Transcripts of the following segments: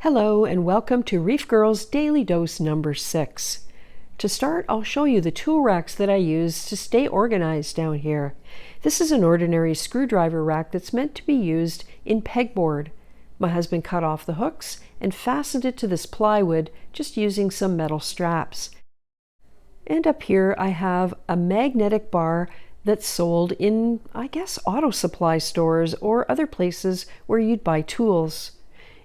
Hello and welcome to ReefGrrl's Daily Dose number 6. To start, I'll show you the tool racks that I use to stay organized down here. This is an ordinary screwdriver rack that's meant to be used in pegboard. My husband cut off the hooks and fastened it to this plywood just using some metal straps. And up here I have a magnetic bar that's sold in, I guess, auto supply stores or other places where you'd buy tools.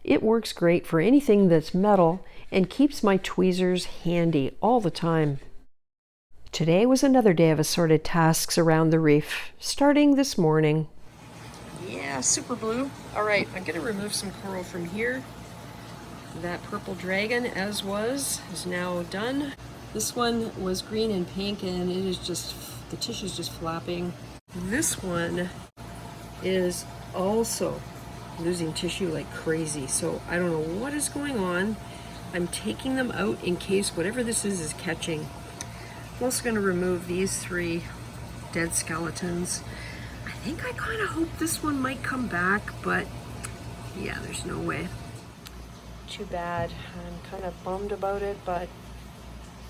It works great for anything that's metal and keeps my tweezers handy all the time. Today was another day of assorted tasks around the reef, starting this morning. Yeah, super blue. All right, I'm going to remove some coral from here. That purple dragon, as was, is now done. This one was green and pink, and it is just, the tissue's just flapping. This one is also losing tissue like crazy, so I don't know what is going on. I'm taking them out in case whatever this is catching. I'm also going to remove these 3 dead skeletons. I think I kind of hope this one might come back, but yeah, there's no way. Too bad. I'm kind of bummed about it, but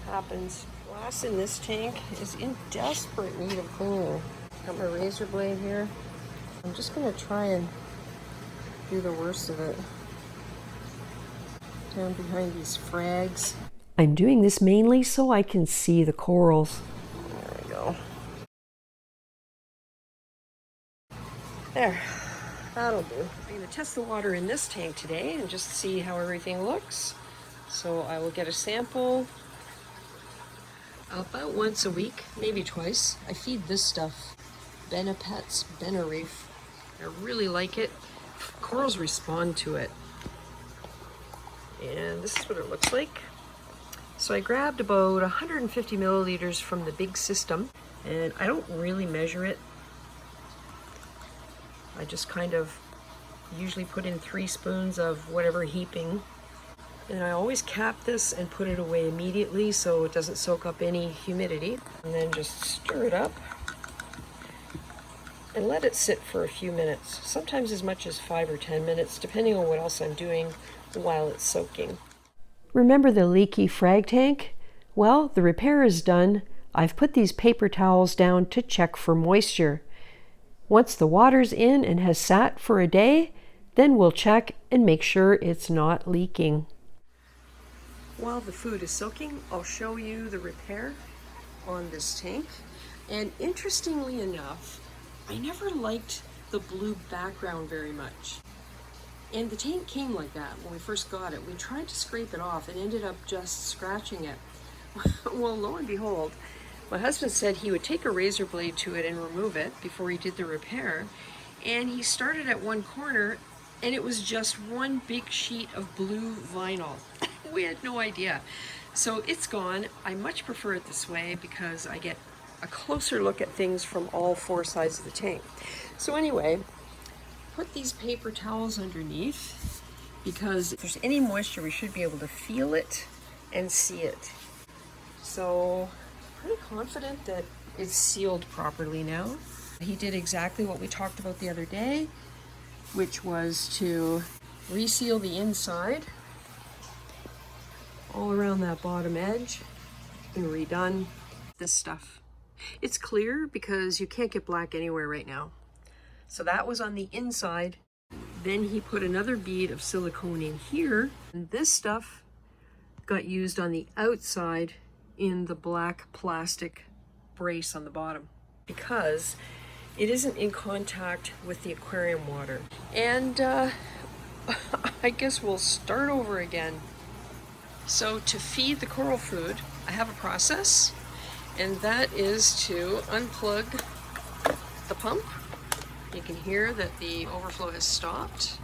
happens. Glass in this tank is in desperate need of cleaning. Got my razor blade here. I'm just going to try and do the worst of it. Down behind these frags. I'm doing this mainly so I can see the corals. There we go. There. That'll do. I'm going to test the water in this tank today and just see how everything looks. So I will get a sample about once a week, maybe twice. I feed this stuff Benepet's Reef. I really like it. Corals respond to it. And this is what it looks like. So I grabbed about 150 milliliters from the big system, and I don't really measure it. I just kind of usually put in 3 spoons of whatever heaping. And I always cap this and put it away immediately so it doesn't soak up any humidity. And then just stir it up and let it sit for a few minutes, sometimes as much as 5 or 10 minutes, depending on what else I'm doing while it's soaking. Remember the leaky frag tank? Well, the repair is done. I've put these paper towels down to check for moisture. Once the water's in and has sat for a day, then we'll check and make sure it's not leaking. While the food is soaking, I'll show you the repair on this tank. And interestingly enough, I never liked the blue background very much. And the tank came like that when we first got it. We tried to scrape it off and ended up just scratching it. Well, lo and behold, my husband said he would take a razor blade to it and remove it before he did the repair. And he started at one corner and it was just one big sheet of blue vinyl. We had no idea. So it's gone. I much prefer it this way because I get a closer look at things from all 4 sides of the tank. So anyway, put these paper towels underneath because if there's any moisture, we should be able to feel it and see it. So pretty confident that it's sealed properly now. He did exactly what we talked about the other day, which was to reseal the inside all around that bottom edge and redone this stuff. It's clear because you can't get black anywhere right now. So that was on the inside. Then he put another bead of silicone in here. And this stuff got used on the outside in the black plastic brace on the bottom because it isn't in contact with the aquarium water. And I guess we'll start over again. So to feed the coral food, I have a process. And that is to unplug the pump. You can hear that the overflow has stopped.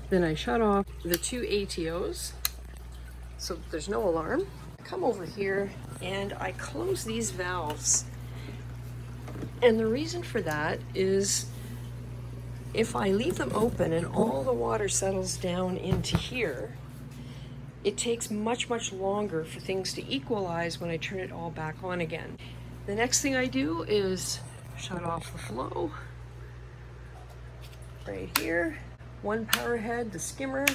Then I shut off the 2 ATOs so that there's no alarm. I come over here and I close these valves. And the reason for that is if I leave them open and all the water settles down into here, it takes much, much longer for things to equalize when I turn it all back on again. The next thing I do is shut off the flow right here. one power head, the skimmer,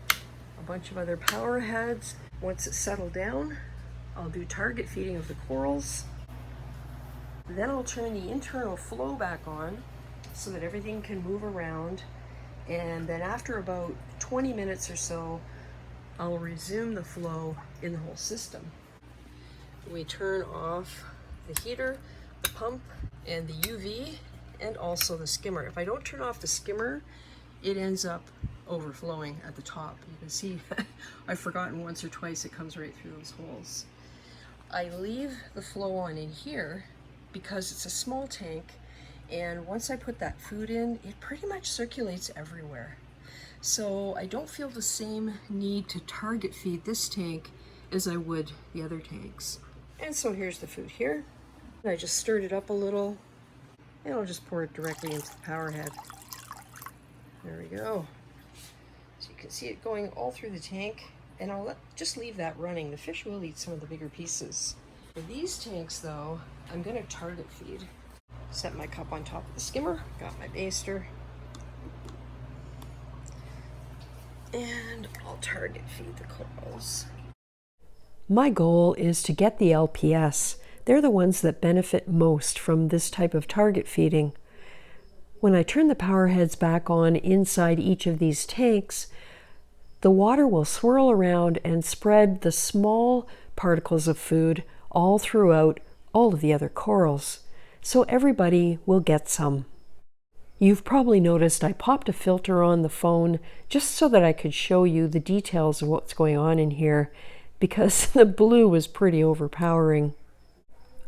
a bunch of other power heads. Once it's settled down, I'll do target feeding of the corals. Then I'll turn the internal flow back on so that everything can move around. And then after about 20 minutes or so, I'll resume the flow in the whole system. We turn off the heater, the pump, and the UV, and also the skimmer. If I don't turn off the skimmer, it ends up overflowing at the top. You can see I've forgotten once or twice it comes right through those holes. I leave the flow on in here because it's a small tank, and once I put that food in, it pretty much circulates everywhere. So I don't feel the same need to target feed this tank as I would the other tanks. And so here's the food here. I just stirred it up a little, and I'll just pour it directly into the power head. There we go. So you can see it going all through the tank, and I'll just leave that running. The fish will eat some of the bigger pieces. For these tanks though, I'm gonna target feed. Set my cup on top of the skimmer, got my baster, and I'll target feed the corals. My goal is to get the LPS. They're the ones that benefit most from this type of target feeding. When I turn the power heads back on inside each of these tanks, the water will swirl around and spread the small particles of food all throughout all of the other corals, so everybody will get some. You've probably noticed I popped a filter on the phone just so that I could show you the details of what's going on in here, because the blue was pretty overpowering.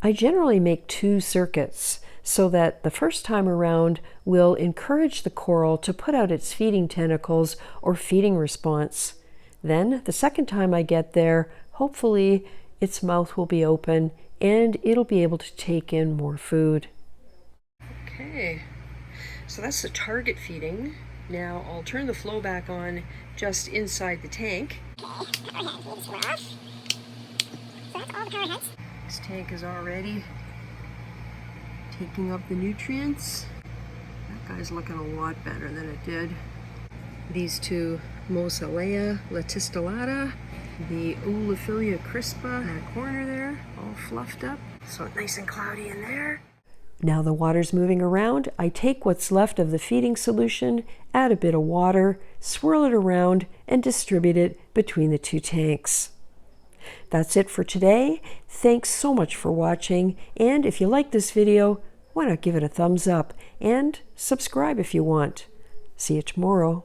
I generally make 2 circuits so that the first time around will encourage the coral to put out its feeding tentacles or feeding response. Then the second time I get there, hopefully its mouth will be open and it'll be able to take in more food. Okay, so that's the target feeding. Now I'll turn the flow back on just inside the tank. This tank is already taking up the nutrients. That guy's looking a lot better than it did. These 2, Mosalea latistillata, the Olophilia crispa in the corner there, all fluffed up. So nice and cloudy in there. Now the water's moving around. I take what's left of the feeding solution, add a bit of water, swirl it around, and distribute it between the 2 tanks. That's it for today. Thanks so much for watching, and if you like this video, why not give it a thumbs up and subscribe if you want. See you tomorrow.